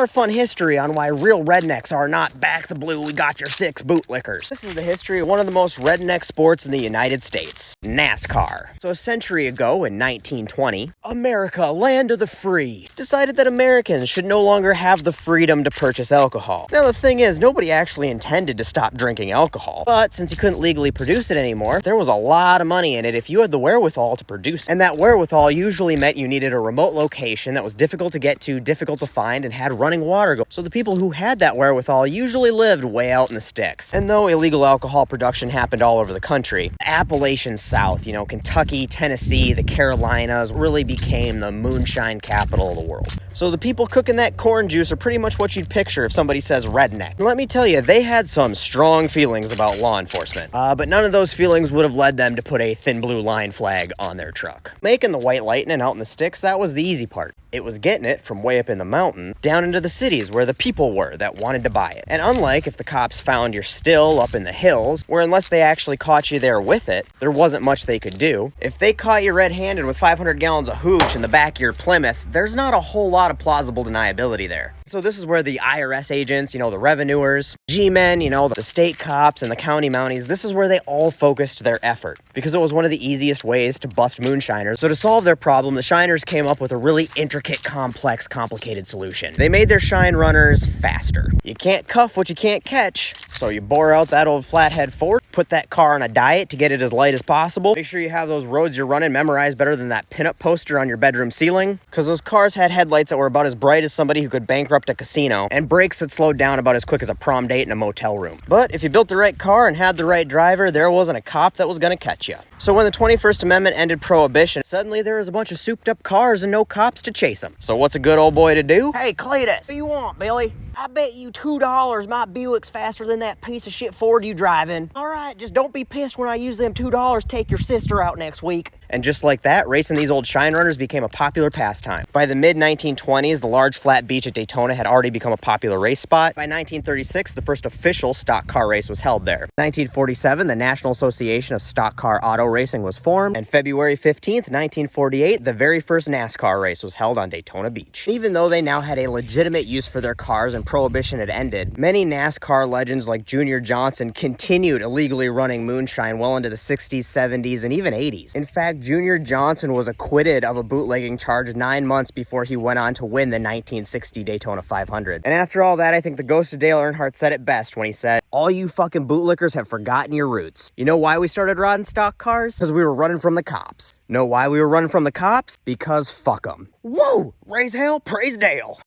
more fun history on why real rednecks are not back the blue, we got your six bootlickers. This is the history of one of the most redneck sports in the United States, NASCAR. So a century ago in 1920, America, land of the free, decided that Americans should no longer have the freedom to purchase alcohol. Now the thing is, nobody actually intended to stop drinking alcohol, but since you couldn't legally produce it anymore, there was a lot of money in it if you had the wherewithal to produce it. And that wherewithal usually meant you needed a remote location that was difficult to get to, difficult to find, and had running water. So the people who had that wherewithal usually lived way out in the sticks. And though illegal alcohol production happened all over the country, the Appalachian South, Kentucky, Tennessee, the Carolinas, really became the moonshine capital of the world. So the people cooking that corn juice are pretty much what you'd picture if somebody says redneck. And let me tell you, they had some strong feelings about law enforcement. But none of those feelings would have led them to put a thin blue line flag on their truck. Making the white lightning out in the sticks, that was the easy part. It was getting it from way up in the mountain down into the cities where the people were that wanted to buy it. And unlike if the cops found your still up in the hills, where unless they actually caught you there with it, there wasn't much they could do. If they caught you red-handed with 500 gallons of hooch in the back of your Plymouth, there's not a whole lot of plausible deniability there. So this is where the IRS agents, the revenuers, G-men, the state cops and the county mounties, this is where they all focused their effort because it was one of the easiest ways to bust moonshiners. So to solve their problem, the shiners came up with a really intricate, complex, complicated solution. They made their shine runners faster. You can't cuff what you can't catch. So you bore out that old flathead fork, put that car on a diet to get it as light as possible. Make sure you have those roads you're running memorized better than that pinup poster on your bedroom ceiling, because those cars had headlights that were about as bright as somebody who could bankrupt a casino, and brakes that slowed down about as quick as a prom date in a motel room. But if you built the right car and had the right driver, there wasn't a cop that was gonna catch you. So when the 21st Amendment ended Prohibition, suddenly there was a bunch of souped up cars and no cops to chase them. So what's a good old boy to do? Hey, Cletus, what do you want, Billy? I bet you $2 my Buick's faster than that piece of shit Ford you driving. All right, just don't be pissed when I use them $2 to take your sister out next week. And just like that, racing these old shine runners became a popular pastime. By the mid-1920s, the large flat beach at Daytona had already become a popular race spot. By 1936, the first official stock car race was held there. 1947, the National Association of Stock Car Auto Racing was formed. And February 15th, 1948, the very first NASCAR race was held on Daytona Beach. Even though they now had a legitimate use for their cars and Prohibition had ended, many NASCAR legends like Junior Johnson continued illegally running moonshine well into the 60s, 70s, and even 80s. In fact, Junior Johnson was acquitted of a bootlegging charge 9 months before he went on to win the 1960 Daytona 500. And after all that, I think the ghost of Dale Earnhardt said it best when he said, "All you fucking bootlickers have forgotten your roots." You know why we started riding stock cars? Because we were running from the cops. Know why we were running from the cops? Because fuck them. Whoa! Raise hell, praise Dale.